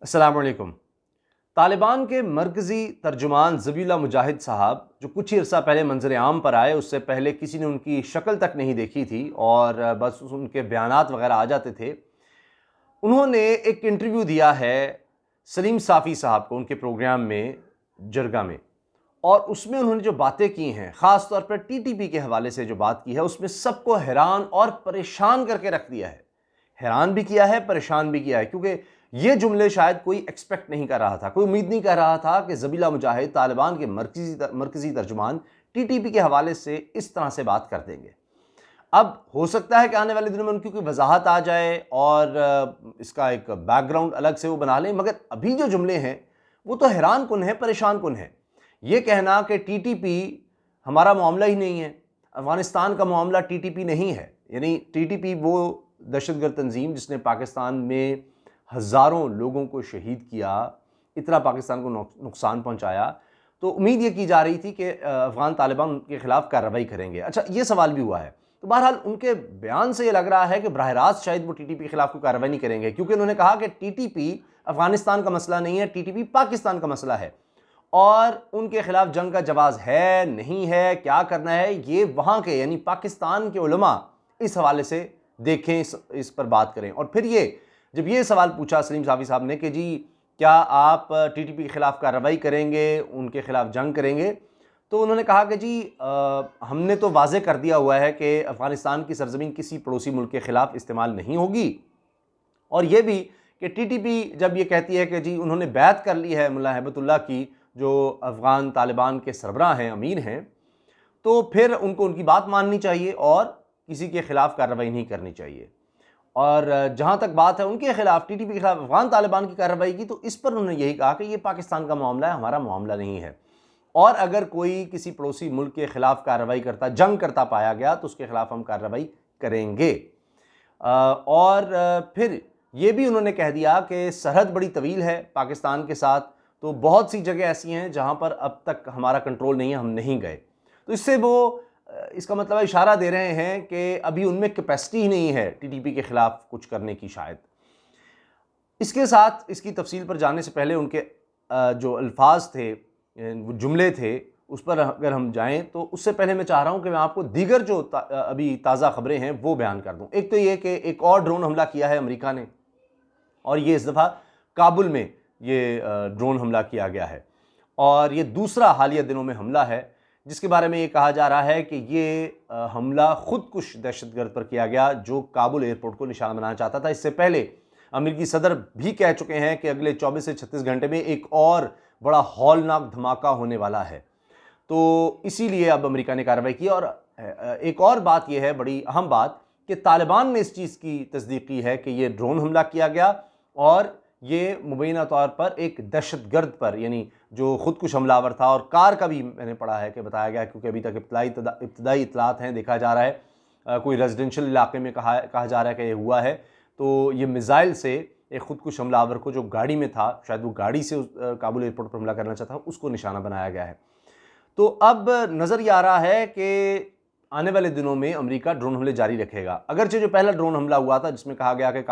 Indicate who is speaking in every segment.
Speaker 1: अस्सलाम वालेकुम। तालिबान के मरकज़ी तर्जुमान ज़बीहुल्लाह मुजाहिद साहब जो कुछ ही अर्सा पहले मंजर आम पर आए, उससे पहले किसी ने उनकी शक्ल तक नहीं देखी थी और बस उनके बयानात वगैरह आ जाते थे। उन्होंने एक इंटरव्यू दिया है सलीम साफ़ी साहब को उनके प्रोग्राम में जरगा में, और उसमें उन्होंने जो बातें की हैं, ख़ास तौर पर टीटीपी के हवाले से जो बात की है, उसमें सबको हैरान और परेशान करके रख दिया है। हैरान भी किया है, परेशान भी किया है, क्योंकि ये जुमले शायद कोई एक्सपेक्ट नहीं कर रहा था, कोई उम्मीद नहीं कर रहा था कि ज़बीहुल्लाह मुजाहिद तालिबान के मरकज़ी तर्जुमान टीटीपी के हवाले से इस तरह से बात कर देंगे। अब हो सकता है कि आने वाले दिनों में उनकी कोई वजाहत आ जाए और इसका एक बैकग्राउंड अलग से वो बना लें, मगर अभी जो जुमले हैं वो तो हैरान कुन है, परेशान कुन है। ये कहना कि टीटीपी हमारा मामला ही नहीं है, अफ़गानिस्तान का मामला टीटीपी नहीं है, यानी टीटीपी वो दहशतगर्द तंजीम जिसने पाकिस्तान में हज़ारों लोगों को शहीद किया, इतना पाकिस्तान को नुकसान पहुँचाया, तो उम्मीद ये की जा रही थी कि अफ़गान तालिबान उनके खिलाफ कार्रवाई करेंगे। अच्छा, ये सवाल भी हुआ है। तो बहरहाल उनके बयान से ये लग रहा है कि बराह रास्त शायद वो टीटीपी के खिलाफ कोई कार्रवाई नहीं करेंगे, क्योंकि उन्होंने कहा कि टीटीपी अफ़गानिस्तान का मसला नहीं है, टीटीपी पाकिस्तान का मसला है और उनके खिलाफ जंग का जवाज़ है, नहीं है, क्या करना है, ये वहाँ के यानी पाकिस्तान के उलमा इस हवाले से देखें, इस पर बात करें। और फिर ये जब ये सवाल पूछा सलीम साफ़ी साहब ने कि जी क्या आप टीटीपी के खिलाफ कार्रवाई करेंगे, उनके खिलाफ जंग करेंगे, तो उन्होंने कहा कि जी हमने तो वाज़े कर दिया हुआ है कि अफ़गानिस्तान की सरज़मीन किसी पड़ोसी मुल्क के ख़िलाफ़ इस्तेमाल नहीं होगी, और ये भी कि टीटीपी जब ये कहती है कि जी उन्होंने बैत कर ली है मुल्ला हिबतुल्लाह की, जो अफ़गान तालिबान के सरबराह हैं, अमीर हैं, तो फिर उनको उनकी बात माननी चाहिए और किसी के ख़िलाफ़ कार्रवाई नहीं करनी चाहिए। और जहाँ तक बात है उनके खिलाफ, टीटीपी के खिलाफ अफ़गान तालिबान की कार्रवाई की, तो इस पर उन्होंने यही कहा कि ये पाकिस्तान का मामला है, हमारा मामला नहीं है, और अगर कोई किसी पड़ोसी मुल्क के खिलाफ कार्रवाई करता, जंग करता पाया गया, तो उसके खिलाफ हम कार्रवाई करेंगे। और फिर ये भी उन्होंने कह दिया कि सरहद बड़ी तवील है पाकिस्तान के साथ, तो बहुत सी जगह ऐसी हैं जहाँ पर अब तक हमारा कंट्रोल नहीं है, हम नहीं गए। तो इससे वो इसका मतलब इशारा दे रहे हैं कि अभी उनमें कैपेसिटी ही नहीं है टीटीपी के खिलाफ कुछ करने की शायद। इसके साथ इसकी तफसील पर जाने से पहले उनके जो अल्फाज थे, वो जुमले थे, उस पर अगर हम जाएं, तो उससे पहले मैं चाह रहा हूं कि मैं आपको दीगर जो अभी ताज़ा खबरें हैं वो बयान कर दूं। एक तो ये कि एक और ड्रोन हमला किया है अमेरिका ने, और ये इस दफ़ा काबुल में ये ड्रोन हमला किया गया है, और ये दूसरा हालिया दिनों में हमला है जिसके बारे में ये कहा जा रहा है कि ये हमला खुदकुश दहशतगर्द पर किया गया जो काबुल एयरपोर्ट को निशाना बनाना चाहता था। इससे पहले अमेरिकी सदर भी कह चुके हैं कि अगले 24 से 36 घंटे में एक और बड़ा हौलनाक धमाका होने वाला है, तो इसीलिए अब अमेरिका ने कार्रवाई की। और एक और बात यह है, बड़ी अहम बात, कि तालिबान ने इस चीज़ की तस्दीक की है कि ये ड्रोन हमला किया गया और ये मुबैना तौर पर एक दहशतगर्द पर, यानी जो खुदकुश हमलावर था, और कार का भी मैंने पढ़ा है कि बताया गया, क्योंकि अभी तक इब्तदाई इतलात हैं, देखा जा रहा है कोई रेजिडेंशियल इलाके में कहा जा रहा है कि ये हुआ है, तो ये मिज़ाइल से एक खुदकुश हमलावर को जो गाड़ी में था, शायद वो गाड़ी से काबुल एयरपोर्ट पर हमला करना चाहता था, उसको निशाना बनाया गया है। तो अब नज़र ये आ रहा है कि आने वाले दिनों में अमेरिका ड्रोन हमले जारी रखेगा। अगरचे जो पहला ड्रोन हमला हुआ था जिसमें कहा गया कि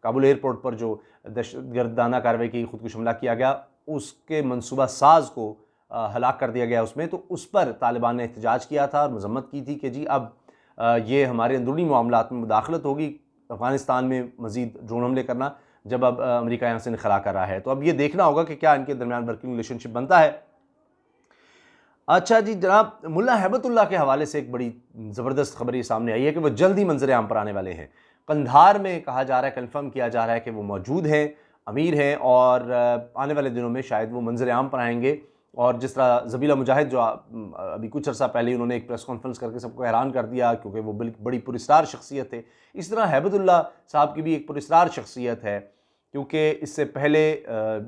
Speaker 1: काबुल एयरपोर्ट पर जो दहशतगर्दाना कार्रवाई की, खुदकुश हमला किया गया, उसके मनसूबा साज को हलाक कर दिया गया उसमें, तो उस पर तालिबान ने एहतजाज किया था और मजम्मत की थी कि जी अब ये हमारे अंदरूनी मामलात में मुदाखलत होगी, अफ़गानिस्तान में मज़ीद ड्रोन हमले करना, जब अब अमेरिका यहाँ से निखला कर रहा है। तो अब ये देखना होगा कि क्या इनके दरमियान वर्किंग रिलेशनशिप बनता है। अच्छा जी, जनाब मुल्ला हिबतुल्लाह के हवाले से एक बड़ी ज़बरदस्त खबर ये सामने आई है कि वो जल्द ही मंजर आम पर आने वाले हैं। कंधार में कहा जा रहा है, कन्फर्म किया जा रहा है कि वो मौजूद हैं, अमीर हैं, और आने वाले दिनों में शायद वो मंजर आम पर आएंगे। और जिस तरह ज़बीहुल्लाह मुजाहिद जो अभी कुछ अर्सा पहले उन्होंने एक प्रेस कॉन्फ्रेंस करके सबको हैरान कर दिया, क्योंकि वो बड़ी पुरस्कार शख्सियत थे, इस तरह हिबतुल्लाह साहब की भी एक पुरस्कार शख्सियत है, क्योंकि इससे पहले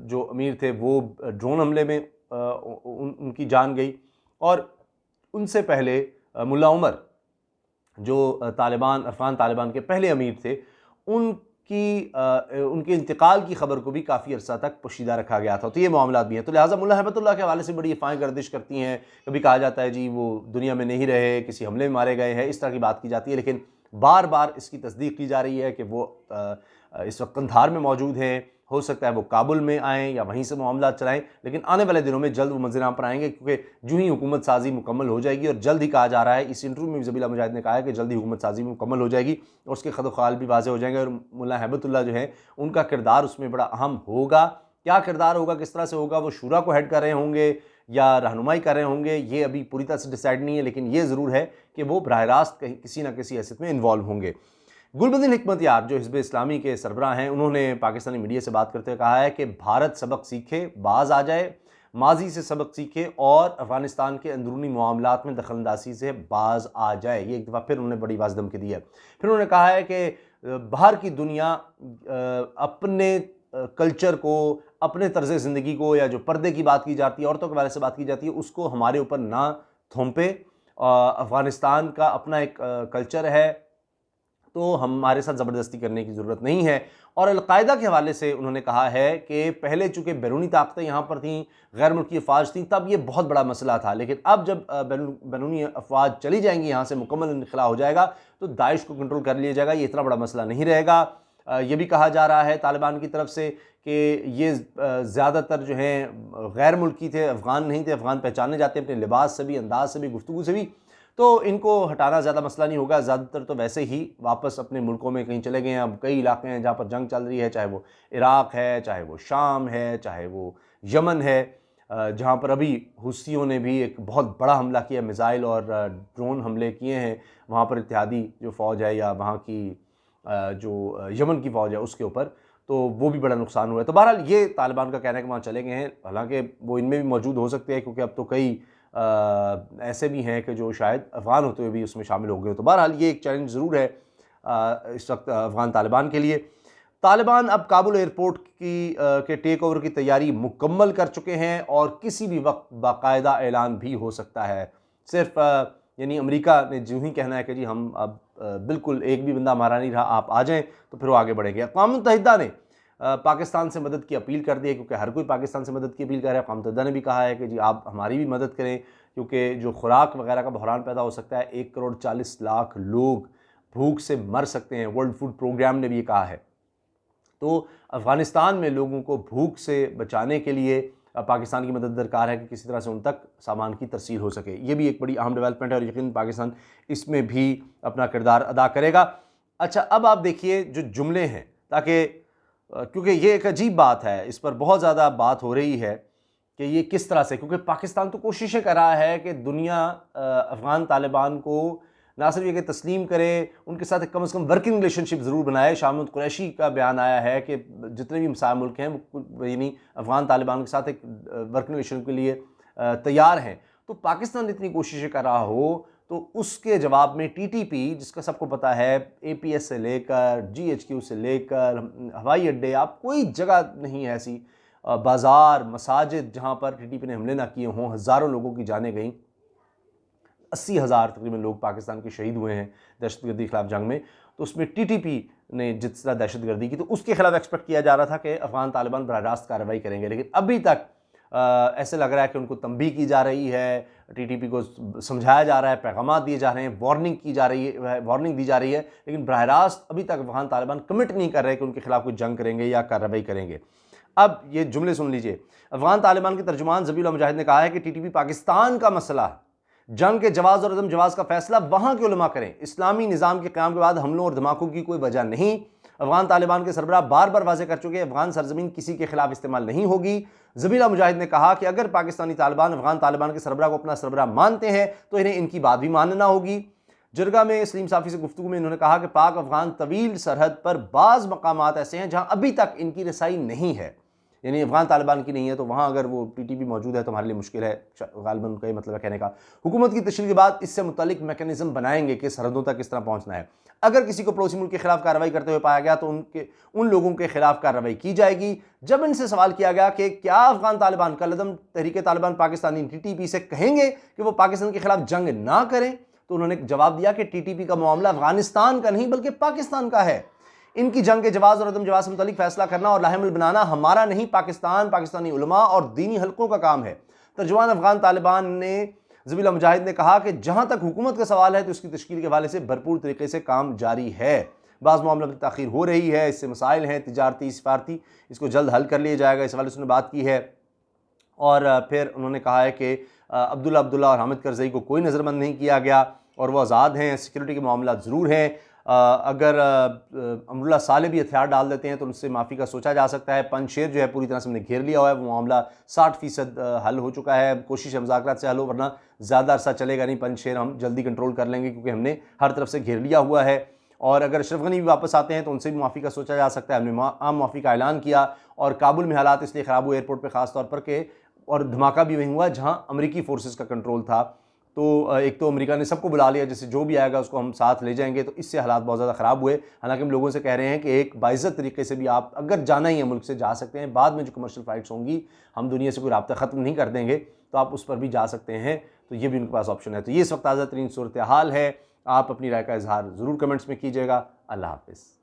Speaker 1: जो अमीर थे वो ड्रोन हमले में उनकी जान गई, और उनसे पहले मुल्ला उमर जो अफ़गान तालिबान के पहले अमीर थे, उनके इंतकाल की खबर को भी काफ़ी अर्सा तक पोशीदा रखा गया था। तो ये मामला भी हैं, तो लिहाजा मुल्ला हिबतुल्लाह के हवाले से बड़ी अफ़वाहें गर्दिश करती हैं। कभी कहा जाता है जी वो दुनिया में नहीं रहे, किसी हमले में मारे गए हैं, इस तरह की बात की जाती है, लेकिन बार बार इसकी तस्दीक की जा रही है कि वो इस वक्त कंधार में मौजूद हैं, हो सकता है वो काबुल में आएँ या वहीं से मामला चलाएँ, लेकिन आने वाले दिनों में जल्द वो मंज़िल-ए-आम पर आएँगे, क्योंकि जो ही हुकूमत साज़ी मुकम्मल हो जाएगी, और जल्द ही कहा जा रहा है, इस इंटरव्यू में भी ज़बीला मुजाहिद ने कहा है कि जल्द ही हुकूमत साज़ी मुकम्मल हो जाएगी और उसके खद-ओ-ख़ाल भी वाज़ेह हो जाएंगे, और मुल्ला हैबतुल्लाह जो हैं उनका किरदार उसमें बड़ा अहम होगा। क्या किरदार होगा, किस तरह से होगा, वो शूरा को हेड कर रहे होंगे या रहनुमाई कर रहे होंगे, ये अभी पूरी तरह से डिसाइड नहीं है, लेकिन ये ज़रूर है कि वो बराह रास्त कहीं किसी न किसी हैसियत में इन्वॉल्व होंगे। गुलबदीन हिकमत यार जो हिज़्ब इस्लामी के सरबराह हैं, उन्होंने पाकिस्तानी मीडिया से बात करते हुए कहा है कि भारत सबक सीखे, बाज आ जाए, माजी से सबक सीखे और अफ़गानिस्तान के अंदरूनी मामलात में दखलंदाजी से बाज आ जाए। ये एक दफ़ा फिर उन्होंने बड़ी वाज़ धमकी दी है। फिर उन्होंने कहा है कि बाहर की दुनिया अपने कल्चर को, अपने तर्ज़ ज़िंदगी को, या जो पर्दे की बात की जाती है, औरतों के बारे से बात की जाती है, उसको हमारे ऊपर ना थोपे। अफ़गानिस्तान का अपना एक कल्चर है, तो हमारे साथ ज़बरदस्ती करने की ज़रूरत नहीं है। और अल-कायदा के हवाले से उन्होंने कहा है कि पहले चूँकि बैरूनी ताकतें यहाँ पर थीं, गैर मुल्की अफ़वाज थीं, तब ये बहुत बड़ा मसला था, लेकिन अब जब बैरूनी अफ़वाज चली जाएंगी, यहाँ से मुकम्मल इनख़ला हो जाएगा, तो दाइश को कंट्रोल कर लिया जाएगा, ये इतना बड़ा मसला नहीं रहेगा। ये भी कहा जा रहा है तालिबान की तरफ से कि ये ज़्यादातर जो हैं गैर मुल्की थे, अफ़गान नहीं थे, अफ़गान पहचाने जाते हैं अपने लिबास से भी, अंदाज़ से भी, गुफ्तगू से भी, तो इनको हटाना ज़्यादा मसला नहीं होगा। ज़्यादातर तो वैसे ही वापस अपने मुल्कों में कहीं चले गए हैं। अब कई इलाके हैं जहाँ पर जंग चल रही है, चाहे वो इराक़ है, चाहे वो शाम है, चाहे वो यमन है, जहाँ पर अभी हुस्सियों ने भी एक बहुत बड़ा हमला किया, मिसाइल और ड्रोन हमले किए हैं वहाँ पर इत्तेहादी जो फ़ौज है या वहाँ की जो यमन की फ़ौज है उसके ऊपर, तो वो भी बड़ा नुकसान हुआ है। तो बहरहाल ये तालिबान का कहना है कि वहाँ चले गए हैं, हालांकि वो इनमें भी मौजूद हो सकते हैं, क्योंकि अब तो कई ऐसे भी हैं कि जो शायद अफ़गान होते हुए भी उसमें शामिल हो गए हो। तो बहरहाल ये एक चैलेंज ज़रूर है इस वक्त अफ़गान तालिबान के लिए। तालिबान अब काबुल एयरपोर्ट के टेक ओवर की तैयारी मुकम्मल कर चुके हैं और किसी भी वक्त बाकायदा ऐलान भी हो सकता है। सिर्फ यानी अमेरिका ने जो ही कहना है कि जी हम अब बिल्कुल एक भी बंदा हमारा नहीं रहा, आप आ जाएं, तो फिर वो आगे बढ़ेंगे। अक़वाम मुत्तहिदा ने पाकिस्तान से मदद की अपील कर दी है, क्योंकि हर कोई पाकिस्तान से मदद की अपील कर रहा है। अक़वाम मुत्तहिदा ने भी कहा है कि जी आप हमारी भी मदद करें, क्योंकि जो खुराक वगैरह का बहरान पैदा हो सकता है, 1,40,00,000 लोग भूख से मर सकते हैं, वर्ल्ड फूड प्रोग्राम ने भी ये कहा है। तो अफ़गानिस्तान में लोगों को भूख से बचाने के लिए पाकिस्तान की मदद दरकार है कि किसी तरह से उन तक सामान की तरसील हो सके। ये भी एक बड़ी अहम डेवलपमेंट है और यकीन पाकिस्तान इसमें भी अपना किरदार अदा करेगा। अच्छा, अब आप देखिए जो जुमले हैं, ताकि क्योंकि ये एक अजीब बात है, इस पर बहुत ज़्यादा बात हो रही है कि ये किस तरह से, क्योंकि पाकिस्तान तो कोशिशें कर रहा है कि दुनिया अफ़गान तालिबान को ना सिर्फ ये कि तस्लीम करे, उनके साथ कम से कम वर्किंग रिलेशनशिप ज़रूर बनाए। शाह महमूद कुरैशी का बयान आया है कि जितने भी हमसाया मुल्क हैं वो यानी अफ़गान तालिबान के साथ एक वर्किंग रिलेशन के लिए तैयार हैं। तो पाकिस्तान इतनी कोशिशें कर रहा हो, तो उसके जवाब में टीटीपी, जिसका सबको पता है एपीएस से लेकर जीएचक्यू से लेकर हवाई अड्डे, आप कोई जगह नहीं है ऐसी, बाज़ार, मसाजिद जहाँ पर टीटीपी ने हमले ना किए हों, हज़ारों लोगों की जानें गईं, 80,000 तकरीबन लोग पाकिस्तान के शहीद हुए हैं दहशतगर्दी के खिलाफ जंग में। तो उसमें टीटीपी ने जिस तरह दहशतगर्दी की, तो उसके खिलाफ एक्सपेक्ट किया जा रहा था कि अफ़गान तालिबान बराह रास्त कार्रवाई करेंगे, लेकिन अभी तक ऐसे लग रहा है कि उनको तंबीह की जा रही है, टीटीपी को समझाया जा रहा है, पैगामात दिए जा रहे हैं, वार्निंग दी जा रही है, लेकिन बराह रास्त अभी तक अफ़गान तालिबान कमिट नहीं कर रहे कि उनके खिलाफ कोई जंग करेंगे या कार्रवाई करेंगे। अब ये जुमले सुन लीजिए। अफ़गान तालिबान के तर्जुमान ज़बीउल्लाह मुजाहिद ने कहा है कि टीटीपी पाकिस्तान का मसला है, जंग के जवाज़ और अदम जवाज़ का फैसला वहाँ के उलमा करें, इस्लामी निज़ाम के क़याम के बाद हमलों और धमाकों की कोई वजह नहीं। अफ़गान तालिबान के सरबराह बार बार वाज़ेह कर चुके हैं, अफ़गान सरजमीन किसी के खिलाफ इस्तेमाल नहीं होगी। ज़बीउल्लाह मुजाहिद ने कहा कि अगर पाकिस्तानी तालिबान अफ़गान तालिबान के सरबराह को अपना सरबराह मानते हैं तो इन्हें इनकी बात भी मानना होगी। जरगा में सलीम साफ़ी से गुफ्तगू में इन्होंने कहा कि पाक अफ़गान तवील सरहद पर बाज़ मकामात ऐसे हैं जहाँ अभी तक इनकी रसाई नहीं है, यानी अफ़गान तालिबान की नहीं है, तो वहाँ अगर वो टीटीपी मौजूद है तो हमारे लिए मुश्किल है, गालिबन उनका ये मतलब है कहने का। हुकूमत की तश्कील के बाद इससे मुतालिक मैकेनिज़्म बनाएंगे कि सरहदों तक किस तरह पहुँचना है। अगर किसी को पड़ोसी मुल्क के खिलाफ कार्रवाई करते हुए पाया गया तो उन लोगों के खिलाफ कार्रवाई की जाएगी। जब इनसे सवाल किया गया कि क्या अफ़गान तालिबान कलअदम तहरीक तालिबान पाकिस्तानी टीटीपी से कहेंगे कि वो पाकिस्तान के खिलाफ जंग ना करें, तो उन्होंने जवाब दिया कि टीटीपी का मामला अफ़गानिस्तान का नहीं बल्कि पाकिस्तान का है। इनकी जंग के जवाज़ और अदम जवाज़ से मुतालिक फैसला करना और लाहेमिल बनाना हमारा नहीं, पाकिस्तानी उलमा और दीनी हलकों का काम है। तर्जुमान अफ़गान तालिबान ने ज़बीउल्लाह मुजाहिद ने कहा कि जहाँ तक हुकूमत का सवाल है तो उसकी तश्कील के हवाले से भरपूर तरीके से काम जारी है। बाज़ मामलों में ताख़ीर हो रही है, इससे मसाइल हैं तिजारती सफारती, इसको जल्द हल कर लिया जाएगा, इस हवाले से उन्होंने बात की है। और फिर उन्होंने कहा है कि अब्दुल्ला और हामिद करज़ई को कोई नज़रबंद नहीं किया गया और वो आज़ाद हैं, सिक्योरिटी के मामला ज़रूर हैं। अगर अमरुल्लाह सालेह भी हथियार डाल देते हैं तो उनसे माफ़ी का सोचा जा सकता है। पंजशेर जो है पूरी तरह से हमने घेर लिया हुआ है, वो मामला 60% हल हो चुका है। कोशिश है मुज़ाकरात से हल हो, वरना ज़्यादा अरसा चलेगा नहीं। पंजशेर हम जल्दी कंट्रोल कर लेंगे क्योंकि हमने हर तरफ से घेर लिया हुआ है। और अगर अशरफ गनी भी वापस आते हैं तो उनसे भी माफ़ी का सोचा जा सकता है। हमने आम माफ़ी का ऐलान किया। और काबुल में हालात इसलिए ख़राब हुए एयरपोर्ट पर ख़ास तौर पर के, और धमाका भी वहीं हुआ जहां अमेरिकी फोर्सेस का कंट्रोल था। तो एक तो अमेरिका ने सबको बुला लिया, जैसे जो भी आएगा उसको हम साथ ले जाएंगे, तो इससे हालात बहुत ज़्यादा ख़राब हुए। हालांकि हम लोगों से कह रहे हैं कि एक बाइज़्ज़त तरीके से भी आप अगर जाना ही है मुल्क से जा सकते हैं। बाद में जो कमर्शियल फ़्लाइट्स होंगी, हम दुनिया से कोई राब्ता ख़त्म नहीं कर देंगे, तो आप उस पर भी जा सकते हैं। तो ये भी उनके पास ऑप्शन है। तो ये इस वक्त ताज़ा तरीन सूरत हाल है। आप अपनी राय का इजहार ज़रूर कमेंट्स में कीजिएगा। अल्लाह हाफ़िज़।